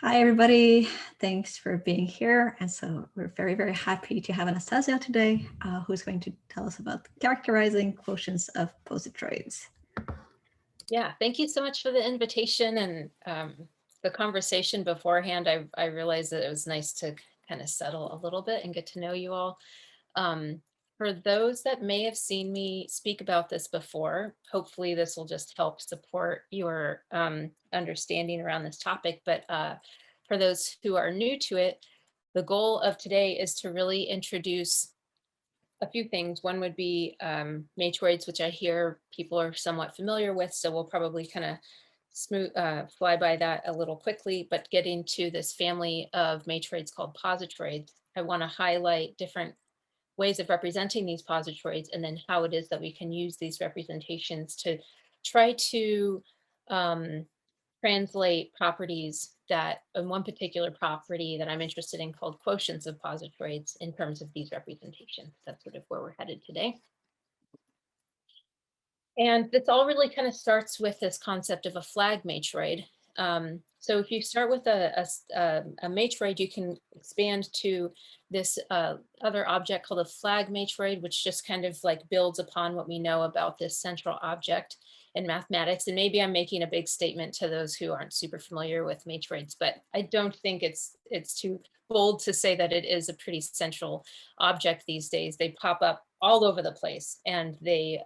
Hi, everybody. Thanks for being here. And so we're very, very happy to have Anastasia today, who's going to tell us about characterizing quotients of positroids. Yeah, thank you so much for the invitation and the conversation beforehand. I realized that it was nice to kind of settle a little bit and get to know you all. Um, for those that may have seen me speak about this before, hopefully this will just help support your understanding around this topic. But for those who are new to it, the goal of today is to really introduce a few things. One would be matroids, which I hear people are somewhat familiar with. So we'll probably kind of fly by that a little quickly, but get into this family of matroids called positroids. I want to highlight different ways of representing these positroids and then how it is that we can use these representations to try to um, translate properties that in one particular property that I'm interested in called quotients of positroids in terms of these representations. That's sort of where we're headed today. And this all really kind of starts with this concept of a flag matroid. So if you start with a matroid, you can expand to this other object called a flag matroid, which just kind of like builds upon what we know about this central object in mathematics. And maybe I'm making a big statement to those who aren't super familiar with matroids, but I don't think it's too bold to say that it is a pretty central object these days. They pop up all over the place, and they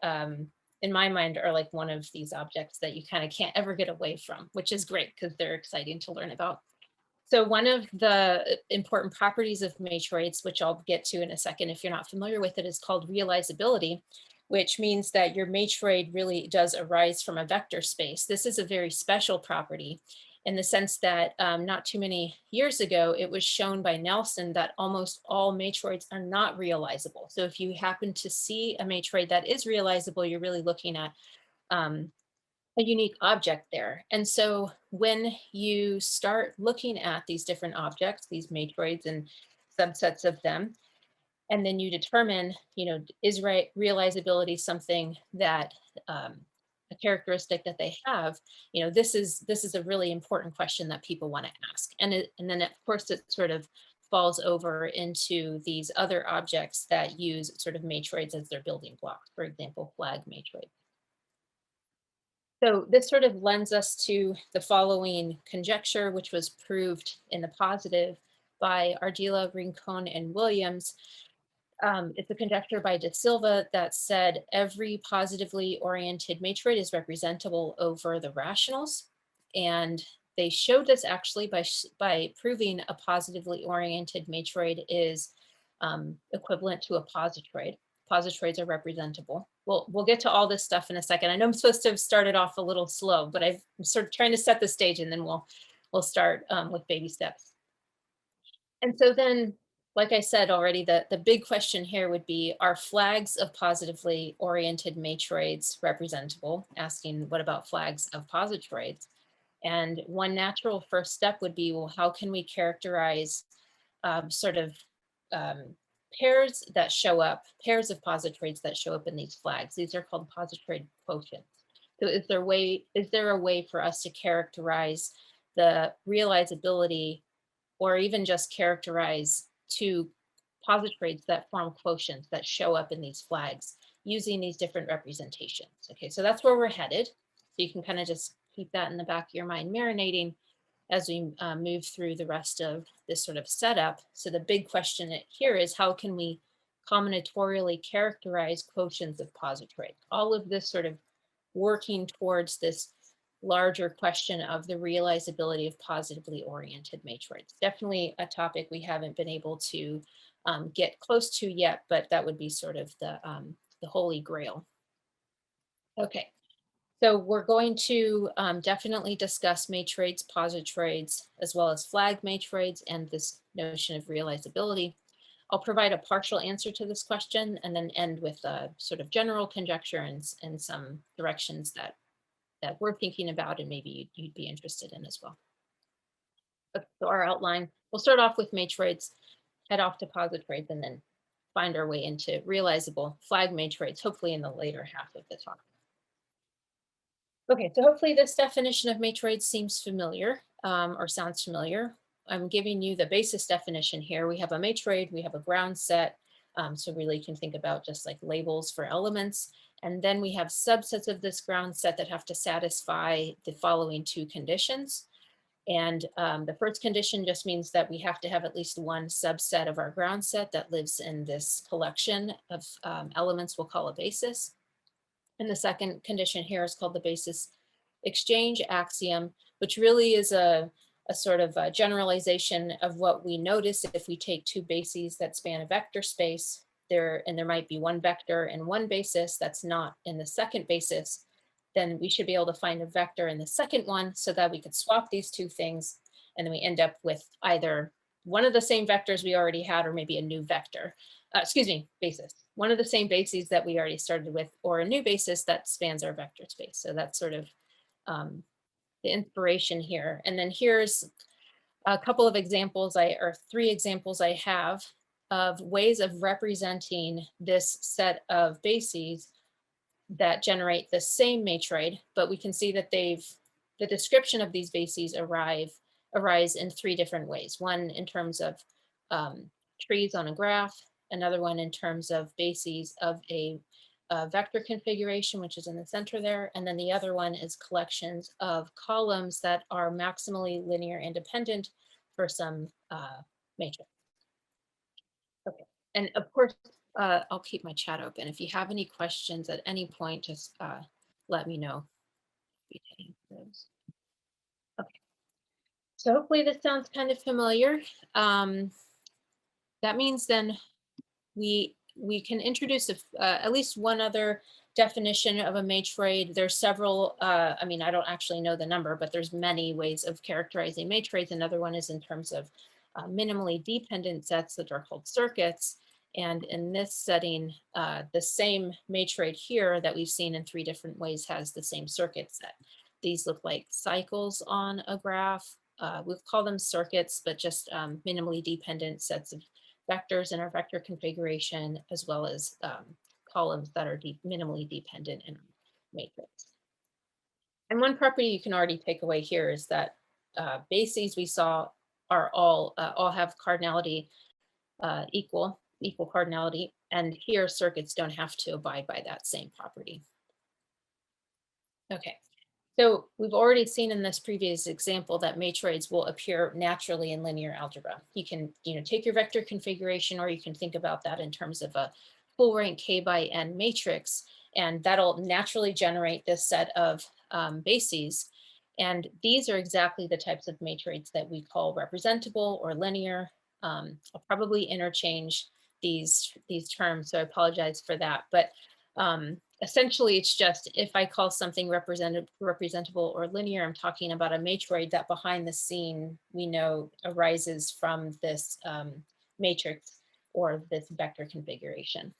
in my mind are like one of these objects that you kind of can't ever get away from, which is great because they're exciting to learn about. So one of the important properties of matroids, which I'll get to in a second if you're not familiar with it, is called realizability, which means that your matroid really does arise from a vector space. This is a very special property in the sense that not too many years ago, it was shown by Nelson that almost all matroids are not realizable. So if you happen to see a matroid that is realizable, you're really looking at a unique object there. And so when you start looking at these different objects, these matroids and subsets of them, and then you determine, is realizability something that a characteristic that they have, this is a really important question that people want to ask. And then of course it sort of falls over into these other objects that use sort of matroids as their building blocks, for example, flag matroids. So this sort of lends us to the following conjecture, which was proved in the positive by Ardila, Rincon, and Williams. It's a conjecture by De Silva that said every positively oriented matroid is representable over the rationals. And they showed this actually by proving a positively oriented matroid is equivalent to a positroid. Positroids are representable. We'll get to all this stuff in a second. I know I'm supposed to have started off a little slow, but I'm sort of trying to set the stage, and then we'll start with baby steps. And so then, like I said already, the big question here would be, are flags of positively oriented matroids representable? Asking, what about flags of positroids? And one natural first step would be, well, how can we characterize sort of pairs that show up, pairs of positroids that show up in these flags? These are called positroid quotients. So is there a way for us to characterize the realizability or even just characterize two positroids that form quotients that show up in these flags using these different representations? Okay, so that's where we're headed. So you can kind of just keep that in the back of your mind marinating as we move through the rest of this sort of setup. So the big question here is, how can we combinatorially characterize quotients of positroids? All of this sort of working towards this larger question of the realizability of positively oriented matroids. Definitely a topic we haven't been able to get close to yet, but that would be sort of the holy grail. Okay, so we're going to definitely discuss matroids, positroids, as well as flag matroids and this notion of realizability. I'll provide a partial answer to this question and then end with a sort of general conjecture and some directions that we're thinking about and maybe you'd be interested in as well. Okay, so our outline, we'll start off with matroids, head off to positroids, and then find our way into realizable flag matroids, hopefully in the later half of the talk. Okay, so hopefully this definition of matroids seems familiar. or sounds familiar. I'm giving you the basis definition here. We have a matroid, we have a ground set. So really you can think about just like labels for elements. And then we have subsets of this ground set that have to satisfy the following two conditions. And the first condition just means that we have to have at least one subset of our ground set that lives in this collection of elements we'll call a basis. And the second condition here is called the basis exchange axiom, which really is a sort of a generalization of what we notice if we take two bases that span a vector space there, and there might be one vector and one basis that's not in the second basis, then we should be able to find a vector in the second one so that we could swap these two things. And then we end up with either one of the same vectors we already had, or maybe a new vector, basis. One of the same bases that we already started with, or a new basis that spans our vector space. So that's sort of the inspiration here. And then here's a couple of examples, or three examples I have of ways of representing this set of bases that generate the same matroid, but we can see that the description of these bases arise in three different ways. One in terms of trees on a graph, another one in terms of bases of a vector configuration, which is in the center there. And then the other one is collections of columns that are maximally linear independent for some matrix. Okay, and of course, I'll keep my chat open. If you have any questions at any point, just let me know. Okay, so hopefully this sounds kind of familiar. That means then we can introduce at least one other definition of a matroid. There's several, I mean, I don't actually know the number, but there's many ways of characterizing matroids. Another one is in terms of minimally dependent sets that are called circuits. And in this setting, the same matroid here that we've seen in three different ways has the same circuit set. These look like cycles on a graph. We'll call them circuits, but just minimally dependent sets of vectors in our vector configuration, as well as columns that are minimally dependent in matrix. And one property you can already take away here is that bases we saw are all have cardinality equal cardinality, and here circuits don't have to abide by that same property. Okay. So we've already seen in this previous example that matroids will appear naturally in linear algebra. You can, take your vector configuration, or you can think about that in terms of a full rank K by N matrix, and that'll naturally generate this set of bases. And these are exactly the types of matroids that we call representable or linear. I'll probably interchange these terms, so I apologize for that. But essentially, it's just if I call something representable or linear, I'm talking about a matroid that behind the scene we know arises from this matrix or this vector configuration.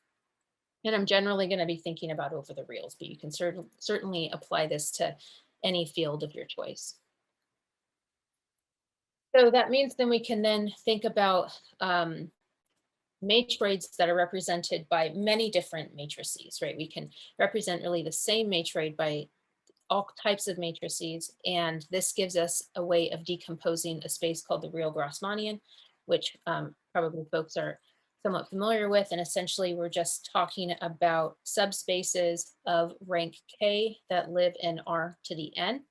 And I'm generally going to be thinking about over the reals, but you can certainly apply this to any field of your choice. So that means then we can then think about matroids that are represented by many different matrices, right? We can represent really the same matroid by all types of matrices, and this gives us a way of decomposing a space called the real Grassmannian, which probably folks are somewhat familiar with. And essentially, we're just talking about subspaces of rank K that live in R to the N.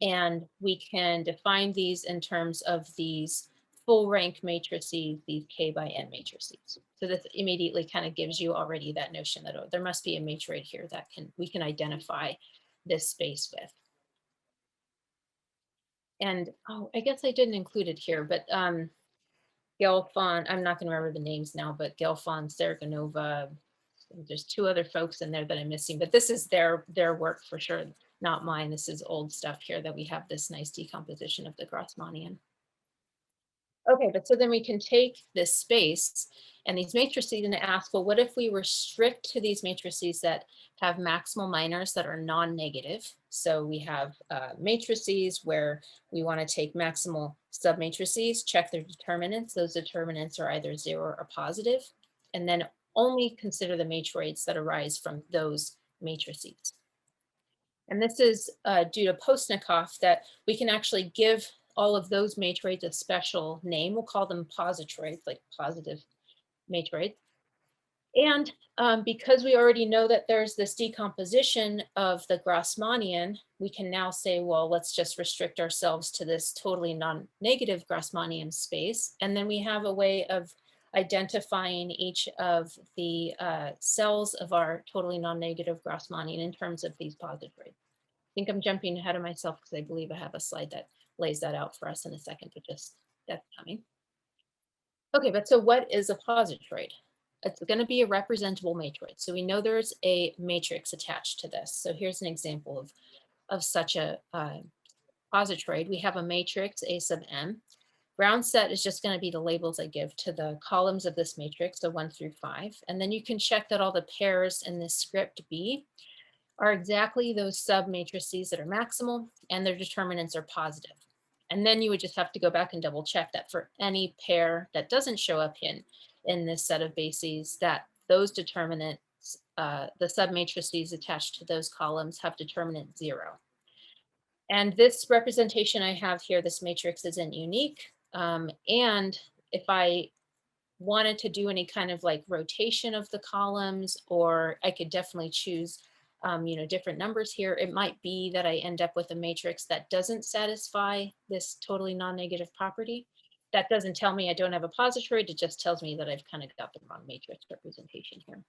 And we can define these in terms of these full rank matrices, these K by N matrices. So this immediately kind of gives you already that notion that, oh, there must be a matroid here that we can identify this space with. And I guess I didn't include it here, but Gelfond, I'm not going to remember the names now, but Gelfond, Saraganova, there's two other folks in there that I'm missing, but this is their work for sure, not mine. This is old stuff here that we have this nice decomposition of the Grassmannian. Okay, but so then we can take this space and these matrices and ask, well, what if we were strict to these matrices that have maximal minors that are non-negative? So we have matrices where we want to take maximal submatrices, check their determinants. Those determinants are either 0 or positive, and then only consider the matroids that arise from those matrices. And this is due to Postnikov that we can actually give all of those matroids a special name. We'll call them positroids, like positive matroids. And because we already know that there's this decomposition of the Grassmannian, we can now say, well, let's just restrict ourselves to this totally non-negative Grassmannian space. And then we have a way of identifying each of the cells of our totally non-negative Grassmannian in terms of these positroids. I think I'm jumping ahead of myself because I believe I have a slide that lays that out for us in a second, but just that's coming. Okay, but so what is a positroid? It's going to be a representable matroid. So we know there's a matrix attached to this. So here's an example of such a positroid. We have a matrix A sub m. Ground set is just going to be the labels I give to the columns of this matrix, so 1 through 5. And then you can check that all the pairs in this script B are exactly those sub matrices that are maximal and their determinants are positive. And then you would just have to go back and double check that for any pair that doesn't show up in this set of bases, that those determinants, the sub matrices attached to those columns have determinant 0. And this representation I have here, this matrix isn't unique. And if I wanted to do any kind of like rotation of the columns, or I could definitely choose different numbers here. It might be that I end up with a matrix that doesn't satisfy this totally non-negative property. That doesn't tell me I don't have a positroid. It just tells me that I've kind of got the wrong matrix representation here.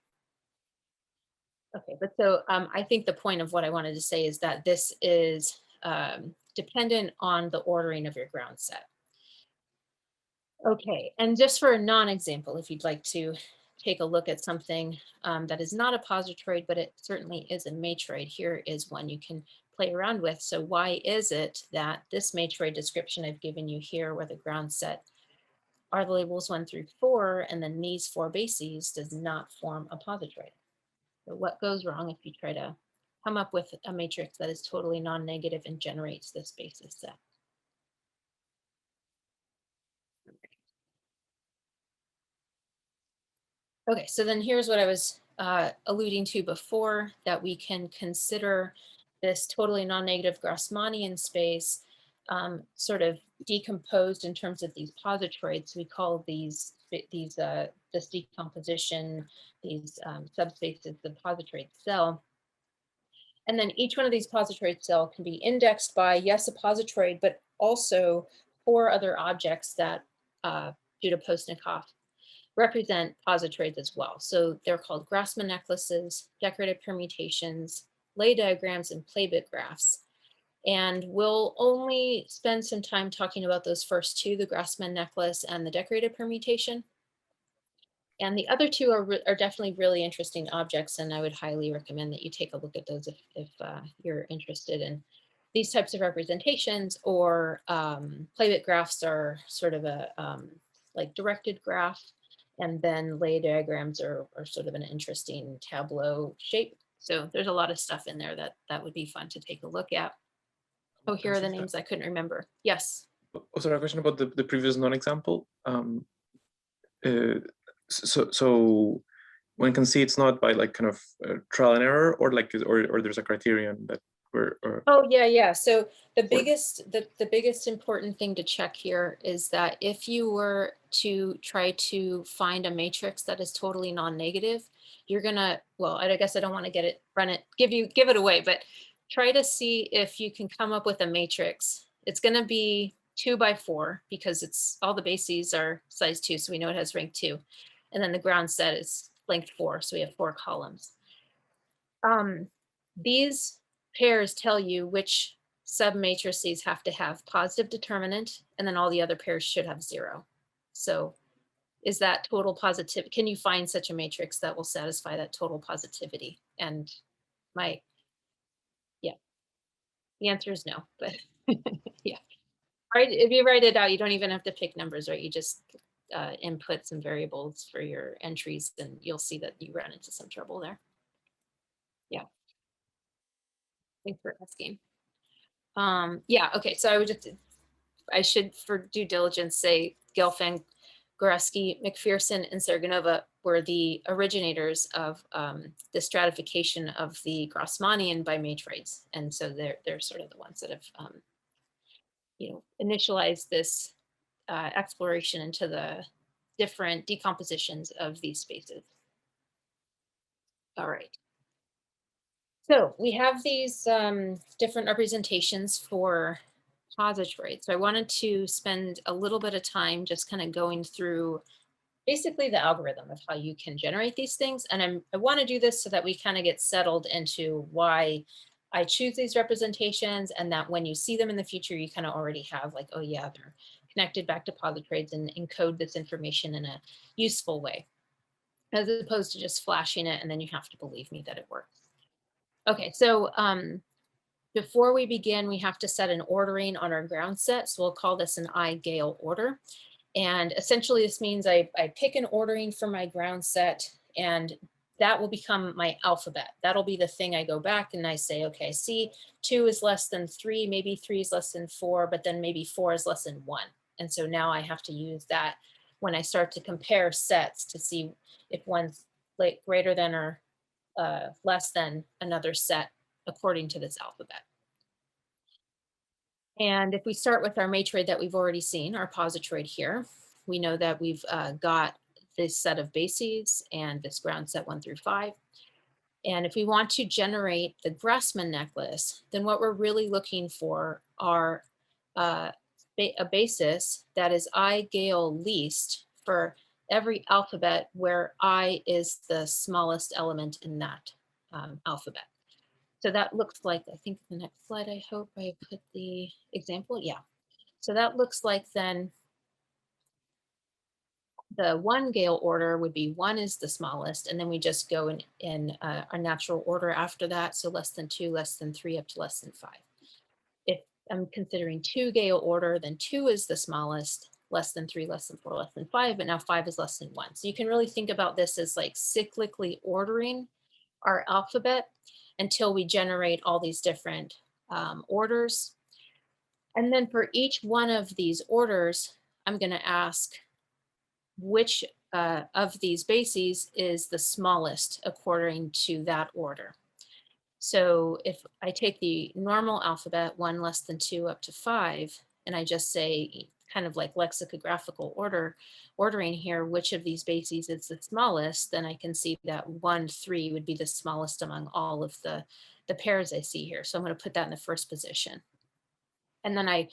Okay, but so I think the point of what I wanted to say is that this is dependent on the ordering of your ground set. Okay, and just for a non-example, if you'd like to take a look at something that is not a positroid, but it certainly is a matroid, here is one you can play around with. So why is it that this matroid description I've given you here, where the ground set are the labels 1 through 4, and then these 4 bases does not form a positroid? So what goes wrong if you try to come up with a matrix that is totally non-negative and generates this basis set? Okay, so then here's what I was alluding to before, that we can consider this totally non-negative Grassmannian space sort of decomposed in terms of these positroids. We call these this decomposition, these subspaces, the positroid cell. And then each one of these positroid cell can be indexed by, yes, a positroid, but also 4 other objects that, due to Postnikov, represent positroids as well. So they're called Grassmann necklaces, decorated permutations, lay diagrams, and playbit graphs. And we'll only spend some time talking about those first 2, the Grassmann necklace and the decorated permutation. And the other 2 are definitely really interesting objects, and I would highly recommend that you take a look at those if you're interested in these types of representations. Or playbit graphs are sort of a like directed graph, and then lay diagrams are sort of an interesting tableau shape. So there's a lot of stuff in there that would be fun to take a look at. Oh, here are the names I couldn't remember. Yes. Oh, sorry, a question about the previous non-example. So one can see it's not by like kind of trial and error, or like or there's a criterion that we're. Oh yeah. So the biggest important thing to check here is that if you were to try to find a matrix that is totally non-negative, you're gonna, well, I guess I don't want to give it away, but try to see if you can come up with a matrix. It's gonna be 2 by 4 because it's all the bases are size 2, so we know it has rank 2. And then the ground set is length 4, so we have 4 columns. These pairs tell you which submatrices have to have positive determinant, and then all the other pairs should have 0. So is that total positive? Can you find such a matrix that will satisfy that total positivity? And the answer is no, but yeah. Right, if you write it out, you don't even have to pick numbers, right? You just input some variables for your entries, and you'll see that you run into some trouble there. Yeah. Thanks for asking. Yeah, okay, so I should, for due diligence, say Gelfand, Goreski, McPherson, and Serganova were the originators of the stratification of the Grassmannian by matroids. And so they're sort of the ones that have initialize this exploration into the different decompositions of these spaces. All right. So we have these different representations for positroids. So I wanted to spend a little bit of time just kind of going through basically the algorithm of how you can generate these things. And I want to do this so that we kind of get settled into why I choose these representations, and that when you see them in the future, you kind of already have like, oh yeah, they're connected back to positroids, and encode this information in a useful way, as opposed to just flashing it and then you have to believe me that it works. Okay, so before we begin, we have to set an ordering on our ground set. So we'll call this an I-Gale order. And essentially this means I pick an ordering for my ground set, and that will become my alphabet. That'll be the thing I go back and I say, okay, I see 2 is less than 3, maybe 3 is less than 4, but then maybe 4 is less than 1. And so now I have to use that when I start to compare sets to see if one's like greater than or less than another set according to this alphabet. And if we start with our matroid that we've already seen, our positroid here, we know that we've got this set of bases and this ground set 1 through 5. And if we want to generate the Grassmann necklace, then what we're really looking for are a basis that is I-Gale least for every alphabet where I is the smallest element in that alphabet. So that looks like, I think the next slide, I hope I put the example. Yeah. So that looks like then the 1-Gale order would be 1 is the smallest, and then we just go in a natural order after that. So less than 2, less than 3, up to less than 5. If I'm considering 2-Gale order, then 2 is the smallest, less than 3, less than 4, less than 5, but now 5 is less than 1. So you can really think about this as like cyclically ordering our alphabet until we generate all these different orders. And then for each one of these orders, I'm going to ask which of these bases is the smallest according to that order. So if I take the normal alphabet, 1 less than 2 up to 5, and I just say kind of like lexicographical ordering here, which of these bases is the smallest, then I can see that 1, 3 would be the smallest among all of the pairs I see here. So I'm going to put that in the first position. And then I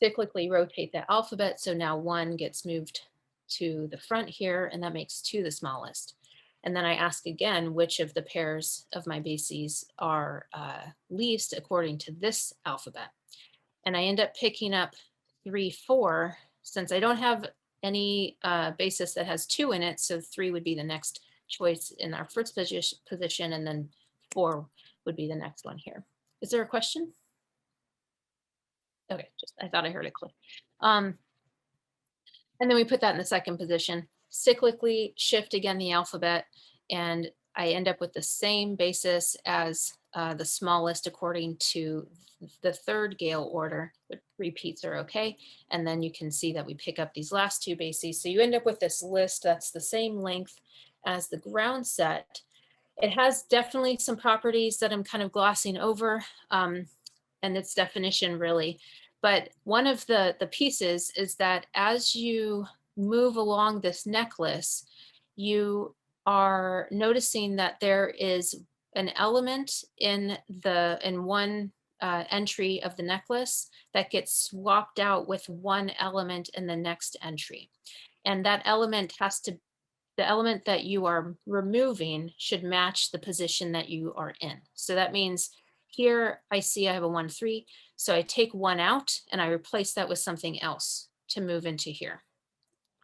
cyclically rotate the alphabet. So now 1 gets moved to the front here, and that makes 2 the smallest. And then I ask again, which of the pairs of my bases are least according to this alphabet. And I end up picking up 3, 4, since I don't have any basis that has 2 in it. So 3 would be the next choice in our first position, and then 4 would be the next one here. Is there a question? Okay, just I thought I heard it click. And then we put that in the second position, cyclically shift again the alphabet, and I end up with the same basis as the smallest according to the 3rd-Gale order, but repeats are okay. And then you can see that we pick up these last 2 bases. So you end up with this list that's the same length as the ground set. It has definitely some properties that I'm kind of glossing over, and its definition really. But one of the pieces is that as you move along this necklace, you are noticing that there is an element in one entry of the necklace that gets swapped out with one element in the next entry. And that element has to, the element that you are removing should match the position that you are in. So that means here I see I have a 1, 3. So I take 1 out and I replace that with something else to move into here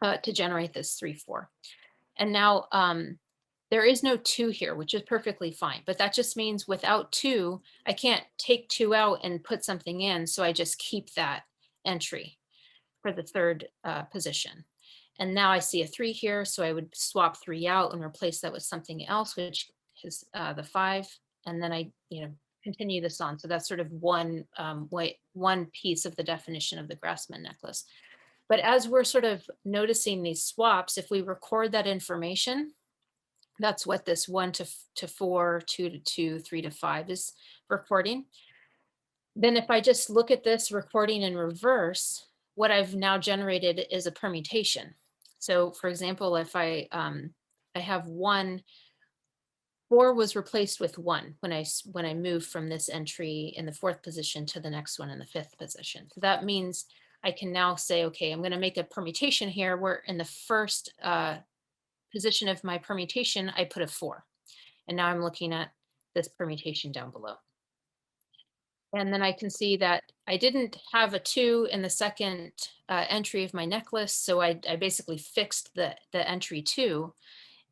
to generate this 3, 4. And now there is no 2 here, which is perfectly fine. But that just means without 2, I can't take 2 out and put something in. So I just keep that entry for the 3rd position. And now I see a 3 here, so I would swap 3 out and replace that with something else, which is the 5. And then I, continue this on. So that's sort of one piece of the definition of the Grassmann necklace. But as we're sort of noticing these swaps, if we record that information, that's what this 1 to 4, 2 to 2, 3 to 5 is recording. Then if I just look at this recording in reverse, what I've now generated is a permutation. So for example, if I have 1, 4 was replaced with 1 when I moved from this entry in the 4th position to the next one in the 5th position. So that means I can now say, okay, I'm going to make a permutation here where in the first position of my permutation, I put a 4. And now I'm looking at this permutation down below. And then I can see that I didn't have a 2 in the second entry of my necklace. So I basically fixed the entry 2.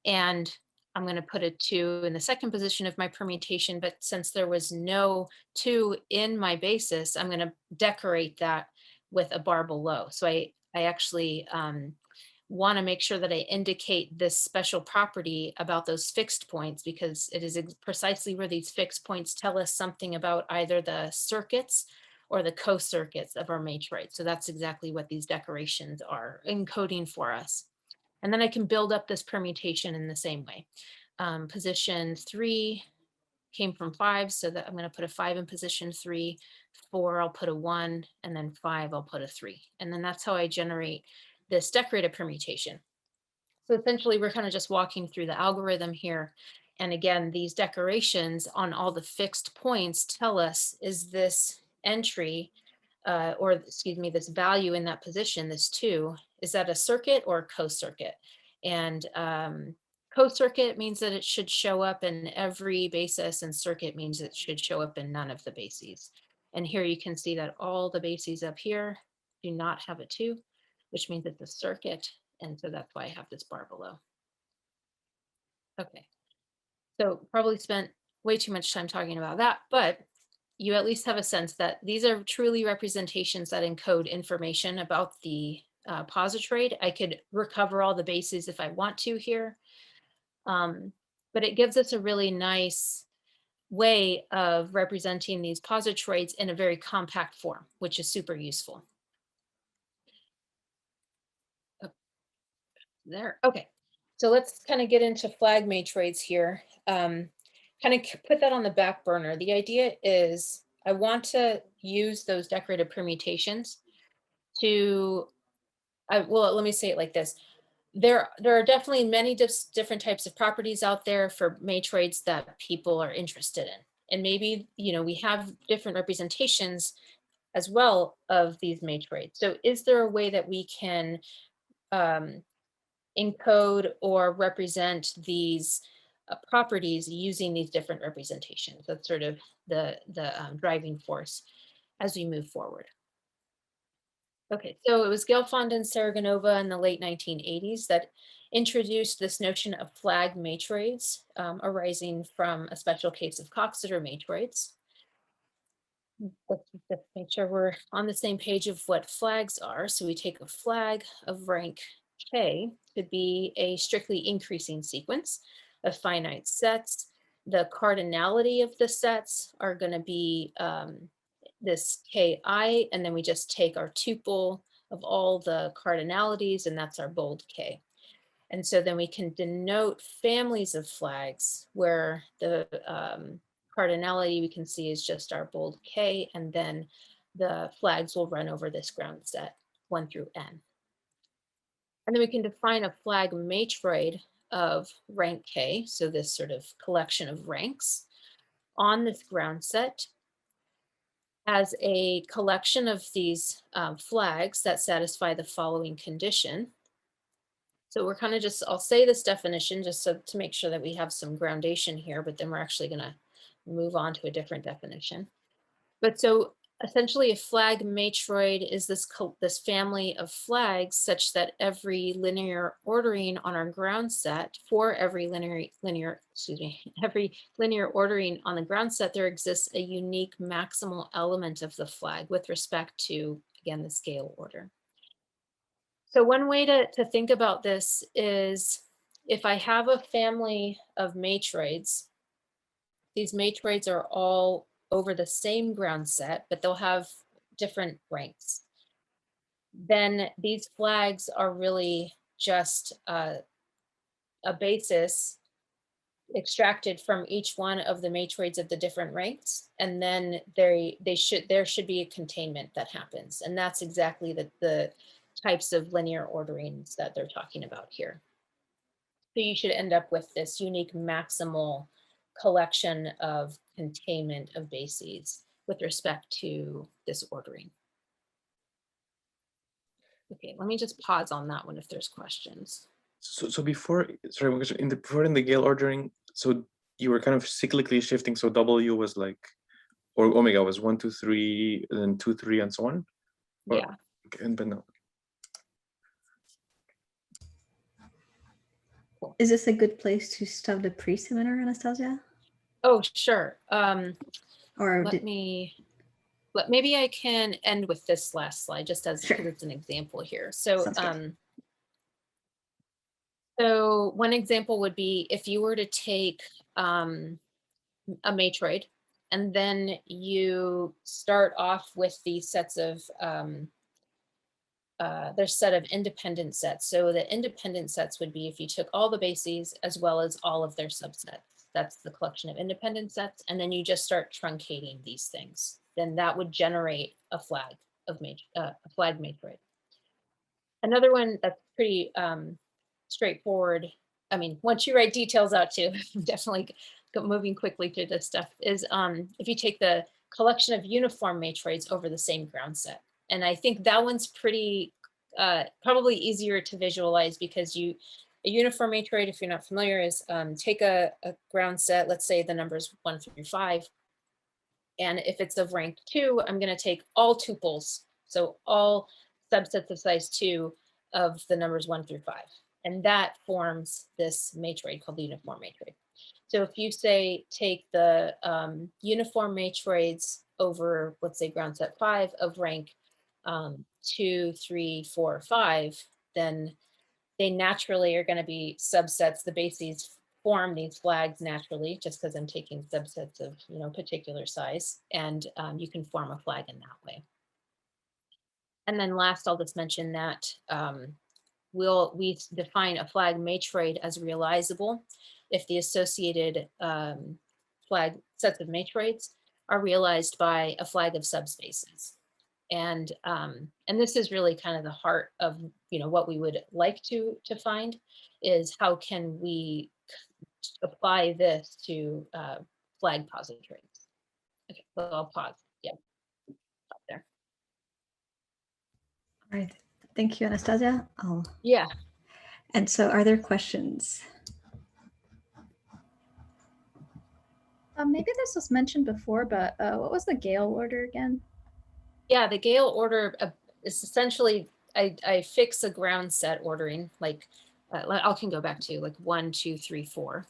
And I'm going to put a 2 in the second position of my permutation. But since there was no 2 in my basis, I'm going to decorate that with a bar below. So I actually want to make sure that I indicate this special property about those fixed points, because it is precisely where these fixed points tell us something about either the circuits or the co-circuits of our matroid. So that's exactly what these decorations are encoding for us. And then I can build up this permutation in the same way. Position 3 came from 5, so that I'm going to put a 5 in position 3, 4 I'll put a 1, and then 5 I'll put a 3. And then that's how I generate this decorated permutation. So essentially we're kind of just walking through the algorithm here. And again, these decorations on all the fixed points tell us, is this entry or excuse me, this value in that position, this 2, is that a circuit or a co-circuit? And co-circuit means that it should show up in every basis, and circuit means it should show up in none of the bases. And here you can see that all the bases up here do not have a 2, which means it's a circuit. And so that's why I have this bar below. Okay, so probably spent way too much time talking about that, but you at least have a sense that these are truly representations that encode information about the positroid. I could recover all the bases if I want to here, but it gives us a really nice way of representing these positroids in a very compact form, which is super useful. There, okay. So let's kind of get into flag matroids here. Kind of put that on the back burner. The idea is I want to use those decorated permutations to, well, let me say it like this. There are definitely many different types of properties out there for matroids that people are interested in. And maybe, we have different representations as well of these matroids. So is there a way that we can encode or represent these properties using these different representations? That's sort of the driving force as we move forward. Okay, so it was Gelfand and Saragonova in the late 1980s that introduced this notion of flag matroids arising from a special case of Coxeter matroids. Let's just make sure we're on the same page of what flags are. So we take a flag of rank K to be a strictly increasing sequence of finite sets. The cardinality of the sets are going to be this Ki, and then we just take our tuple of all the cardinalities, and that's our bold K. And so then we can denote families of flags where the cardinality we can see is just our bold K, and then the flags will run over this ground set 1 through N. And then we can define a flag matroid of rank K, so this sort of collection of ranks on this ground set as a collection of these flags that satisfy the following condition. So we're kind of just, I'll say this definition just so to make sure that we have some groundation here, but then we're actually going to move on to a different definition. But so essentially a flag matroid is this family of flags such that every linear ordering on our ground set, for every every linear ordering on the ground set, there exists a unique maximal element of the flag with respect to, again, the scale order. So one way to think about this is if I have a family of matroids, these matroids are all over the same ground set, but they'll have different ranks. Then these flags are really just a basis extracted from each one of the matroids of the different ranks, and then there should be a containment that happens, and that's exactly the types of linear orderings that they're talking about here. So you should end up with this unique maximal collection of containment of bases with respect to this ordering. Okay, let me just pause on that one if there's questions. So before, sorry, before in the Gale ordering, so you were kind of cyclically shifting. So W was like, or omega was 1, 2, 3, and then 2, 3, and so on. Or, Yeah. Okay, and but no. Is this a good place to stop the preseminar, Anastasia? Oh, sure. Or Maybe I can end with this last slide just as Sure. because it's an example here. So, Sounds good. So one example would be if you were to take a matroid, and then you start off with these sets of their set of independent sets. So the independent sets would be if you took all the bases as well as all of their subsets. That's the collection of independent sets, and then you just start truncating these things. Then that would generate a flag of a flag matroid. Another one that's pretty straightforward. I mean, once you write details out too, definitely moving quickly through this stuff is if you take the collection of uniform matroids over the same ground set. And I think that one's pretty probably easier to visualize because a uniform matroid, if you're not familiar, is take a ground set, let's say the numbers 1 through 5. And if it's of rank 2, I'm going to take all tuples. So all subsets of size 2 of the numbers 1 through 5. And that forms this matroid called the uniform matroid. So if you say take the uniform matroids over, let's say, ground set 5 of rank 2, 3, 4, 5, then they naturally are going to be subsets. The bases form these flags naturally, just because I'm taking subsets of particular size, and you can form a flag in that way. And then last, I'll just mention that we define a flag matroid as realizable if the associated flag sets of matroids are realized by a flag of subspaces. And this is really kind of the heart of what we would like to find is how can we apply this to flag positroids. Okay, so I'll pause. Yeah, stop there. All right. Thank you, Anastasia. Yeah. And so are there questions? Maybe this was mentioned before, but what was the Gale order again? Yeah, the Gale order is essentially, I fix a ground set ordering, like I can go back to like 1, 2, 3, 4.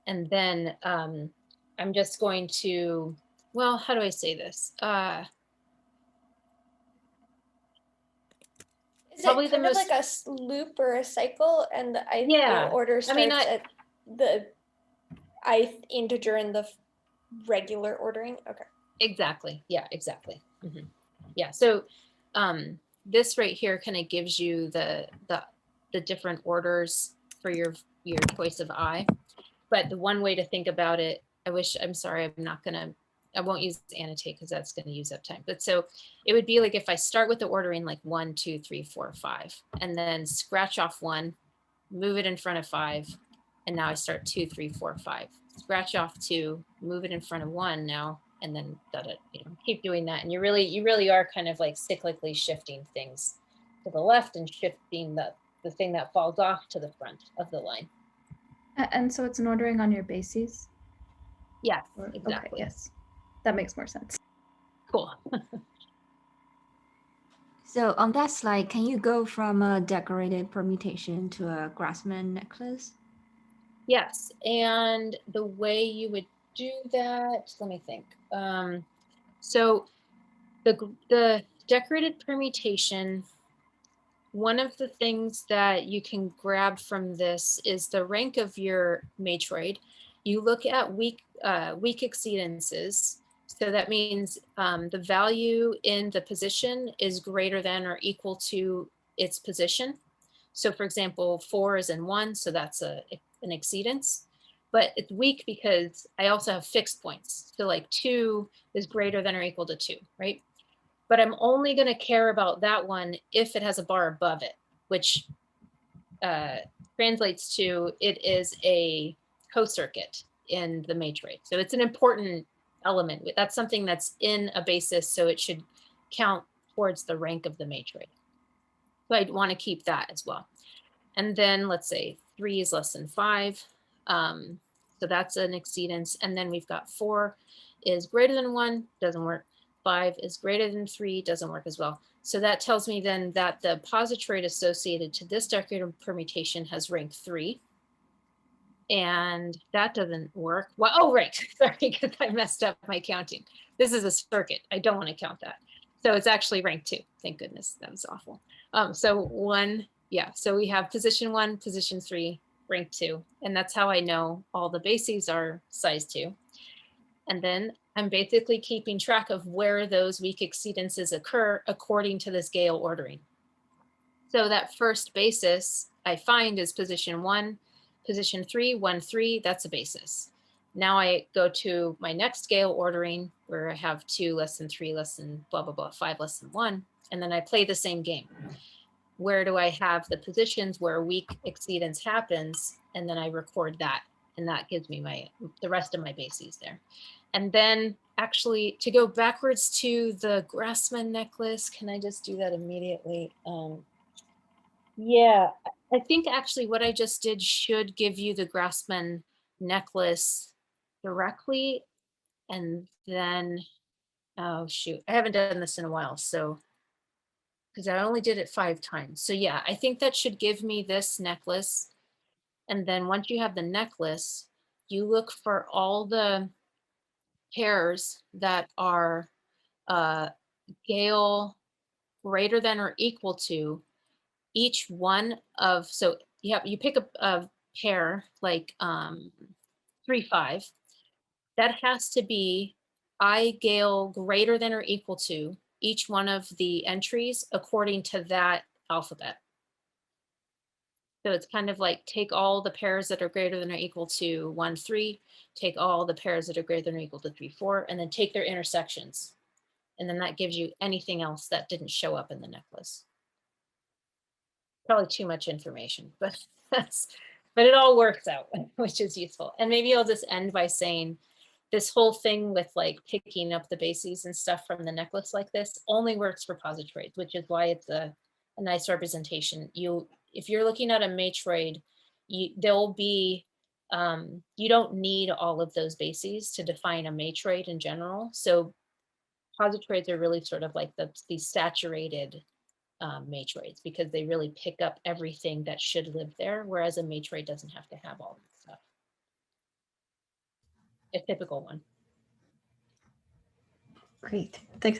And then I'm just going to, well, how do I say this? Is probably it kind the of most- like a loop or a cycle? And the ith Yeah, order I mean, starts at the ith integer in the regular ordering? Okay. Exactly. Yeah, exactly. Yeah. So this right here kind of gives you the different orders for your choice of I. But the one way to think about it, I'm sorry, I won't use annotate because that's going to use up time. But so it would be like if I start with the ordering like 1, 2, 3, 4, 5, and then scratch off 1, move it in front of 5, and now I start 2, 3, 4, 5. Scratch off 2, move it in front of 1 now, and then keep doing that. And you really are kind of like cyclically shifting things to the left and shifting the thing that falls off to the front of the line. And so it's an ordering on your bases? Yes, Or, exactly. Okay, yes. That makes more sense. Cool. So on that slide, can you go from a decorated permutation to a Grassmann necklace? Yes, and the way you would do that, let me think. So the decorated permutation, one of the things that you can grab from this is the rank of your matroid. You look at weak exceedances. So that means the value in the position is greater than or equal to its position. So for example, 4 is in 1, so that's an exceedance. but it's weak because I also have fixed points. So like 2 is greater than or equal to 2, right? But I'm only going to care about that one if it has a bar above it, which translates to it is a cocircuit in the matrix. So it's an important element. That's something that's in a basis, so it should count towards the rank of the matrix. So I'd want to keep that as well. And then let's say 3 is less than 5. So that's an exceedance. And then we've got 4 is greater than 1, doesn't work. 5 is greater than 3, doesn't work as well. So that tells me then that the positroid associated to this decorated permutation has rank 3. And that doesn't work. Well, oh, right. Sorry, because I messed up my counting. This is a circuit. I don't want to count that. So it's actually rank 2. Thank goodness. That was awful. So 1, yeah. So we have position 1, position 3, rank 2. And that's how I know all the bases are size 2. And then I'm basically keeping track of where those weak exceedances occur according to this Gale ordering. So that first basis I find is position 1, position 3, 1, 3, that's a basis. Now I go to my next Gale ordering where I have 2 less than 3 less than blah, blah, blah, 5 less than 1. And then I play the same game. Where do I have the positions where weak exceedance happens? And then I record that. And that gives me the rest of my bases there. And then actually to go backwards to the Grassman necklace, can I just do that immediately? Yeah, I think actually what I just did should give you the Grassman necklace directly. And then, oh shoot, I haven't done this in a while. So, because I only did it 5 times. So yeah, I think that should give me this necklace. And then once you have the necklace, you look for all the pairs that are Gale greater than or equal to each one of, so you pick a pair like 3, 5. That has to be I Gale greater than or equal to each one of the entries according to that alphabet. So it's kind of like take all the pairs that are greater than or equal to 1, 3, take all the pairs that are greater than or equal to 3, 4, and then take their intersections. And then that gives you anything else that didn't show up in the necklace. Probably too much information, but but it all works out, which is useful. And maybe I'll just end by saying this whole thing with like picking up the bases and stuff from the necklace like this only works for positroids, which is why it's a nice representation. If you're looking at a matroid, there'll be, you don't need all of those bases to define a matroid in general. So positroids are really sort of like these saturated matroids because they really pick up everything that should live there, whereas a matroid doesn't have to have all that stuff. A typical one. Great. Thanks.